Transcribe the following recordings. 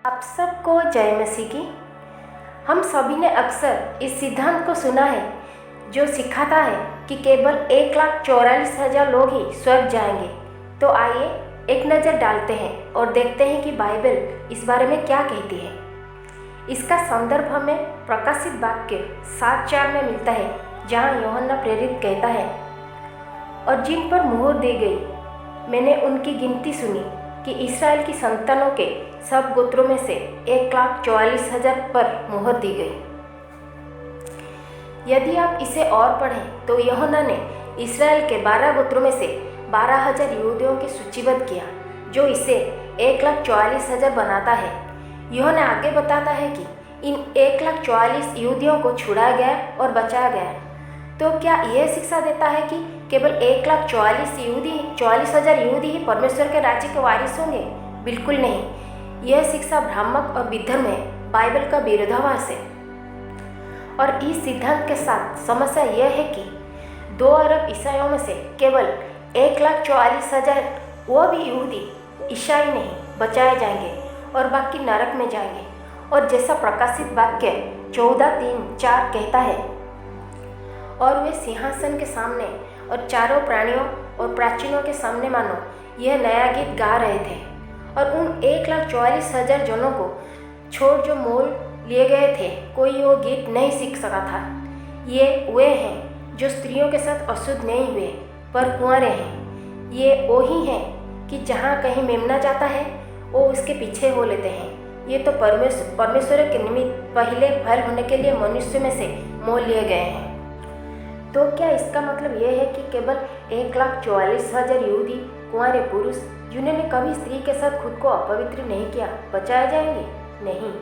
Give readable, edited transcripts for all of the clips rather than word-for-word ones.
आप सबको जय मसीह की। हम सभी ने अक्सर इस सिद्धांत को सुना है जो सिखाता है कि केवल 1,44,000 लोग ही स्वर्ग जाएंगे। तो आइए एक नज़र डालते हैं और देखते हैं कि बाइबल इस बारे में क्या कहती है। इसका संदर्भ हमें प्रकाशित वाक्य 7:4 में मिलता है, जहाँ यूहन्ना प्रेरित कहता है, और जिन पर मुहर दी गई मैंने उनकी गिनती सुनी कि इस्राएल की संतानों के सब गोत्रों में से 1,44,000 पर मुहर दी गई। यदि आप इसे और पढ़ें तो यूहन्ना ने इस्राएल के 12 गोत्रों में से 12,000 यहूदियों की सूचीबद्ध किया, जो इसे 1,44,000 बनाता है। यूहन्ना आगे बताता है कि इन 1,44,000 यहूदियों को छुड़ाया गया और बचाया गया। तो क्या यह शिक्षा देता है कि केवल 1,44,000 यहूदी ही परमेश्वर के राज्य के वारिस होंगे? बिल्कुल नहीं। यह शिक्षा भ्रामक और विधर्म है, बाइबल का विरोधाभास है। और इस सिद्धांत के साथ समस्या यह है कि 2 अरब ईसाइयों में से केवल 1,44,000, वो भी यहूदी ईसाई नहीं, बचाए जाएंगे और बाकी नरक में जाएंगे। और जैसा प्रकाशित वाक्य 14:3-4 कहता है, और वे सिंहासन के सामने और चारों प्राणियों और प्राचीनों के सामने मानो यह नया गीत गा रहे थे। और उन 1,44,000 जनों को छोड़ जो मोल लिए गए थे, कोई वो गीत नहीं सीख सका था। ये वे हैं जो स्त्रियों के साथ अशुद्ध नहीं हुए पर कुंवारे हैं। ये वो ही हैं कि जहाँ कहीं मेमना जाता है वो उसके पीछे हो लेते हैं। ये तो परमेश्वर के निमित्त पहले फल होने के लिए मनुष्य में से मोल लिए गए हैं। तो क्या इसका मतलब यह है कि केवल 1,44,000 यहूदी कुंवारे पुरुष जिन्होंने कभी स्त्री के साथ खुद को अपवित्र नहीं किया बचाए जाएंगे? नहीं।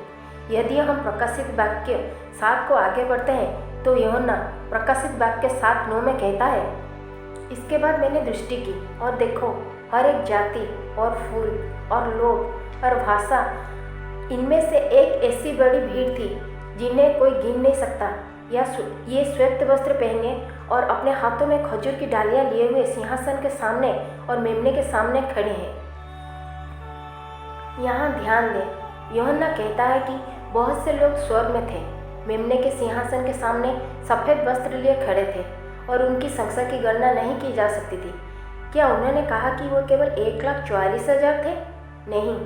यदि हम प्रकाशित वाक्य 7 को आगे बढ़ते हैं तो यूहन्ना प्रकाशित वाक्य 7:9 में कहता है, इसके बाद मैंने दृष्टि की और देखो, हर एक जाति और फूल और लोग और भाषा, इनमें से एक ऐसी बड़ी भीड़ थी जिन्हें कोई गिन नहीं सकता। ये श्वेत वस्त्र पहने और अपने हाथों में खजूर की डालियां लिए हुए सिंहासन के सामने और मेमने के सामने खड़े हैं। यहाँ ध्यान दें, यूहन्ना कहता है कि बहुत से लोग स्वर्ग में थे, मेमने के सिंहासन के सामने सफ़ेद वस्त्र लिए खड़े थे और उनकी संख्या की गणना नहीं की जा सकती थी। क्या उन्होंने कहा कि वो केवल 1,44,000 थे? नहीं।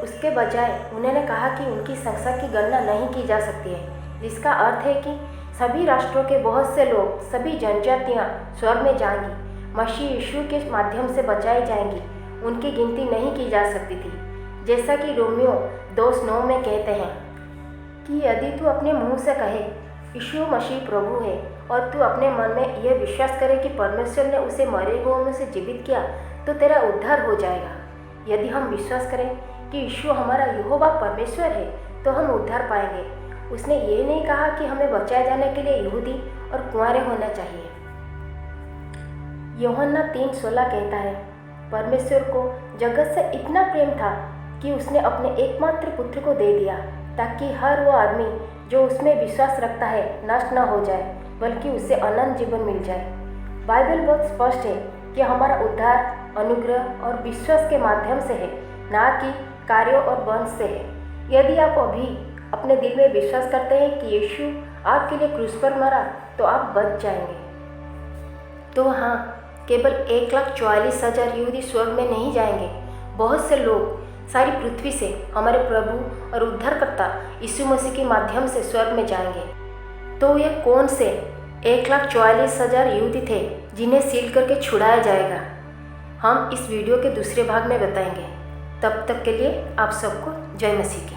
उसके बजाय उन्होंने कहा कि उनकी संख्या की गणना नहीं की जा सकती है, जिसका अर्थ है कि सभी राष्ट्रों के बहुत से लोग, सभी जनजातियां स्वर्ग में जाएंगी, मसीह यीशु के माध्यम से बचाई जाएंगी। उनकी गिनती नहीं की जा सकती थी। जैसा कि रोमियो 2:9 में कहते हैं कि यदि तू अपने मुंह से कहे यीशु मसीह प्रभु है और तू अपने मन में यह विश्वास करे कि परमेश्वर ने उसे मरे हुओं में से जीवित किया, तो तेरा उद्धार हो जाएगा। यदि हम विश्वास करें कि यीशु हमारा यहोवा परमेश्वर है तो हम उद्धार पाएंगे। उसने ये नहीं कहा कि हमें बचाए जाने के लिए यहूदी और कुंवारे होना चाहिए। यूहन्ना 3:16 कहता है, परमेश्वर को जगत से इतना प्रेम था कि उसने अपने एकमात्र पुत्र को दे दिया, ताकि हर वो आदमी जो उसमें विश्वास रखता है नष्ट न हो जाए, बल्कि उसे अनंत जीवन मिल जाए। बाइबल बहुत स्पष्ट है कि हमारा उद्धार अनुग्रह और विश्वास के माध्यम से है, ना कि कार्यों और वंश से है। यदि आप अभी अपने दिल में विश्वास करते हैं कि यीशु आपके लिए क्रूस पर मरा, तो आप बच जाएंगे। तो हाँ, केवल 1,44,000 यहूदी स्वर्ग में नहीं जाएंगे। बहुत से लोग सारी पृथ्वी से हमारे प्रभु और उद्धारकर्ता यीशु मसीह के माध्यम से स्वर्ग में जाएंगे। तो ये कौन से 1,44,000 यहूदी थे जिन्हें सील करके छुड़ाया जाएगा, हम इस वीडियो के दूसरे भाग में बताएंगे। तब तक के लिए आप सबको जय मसीह की।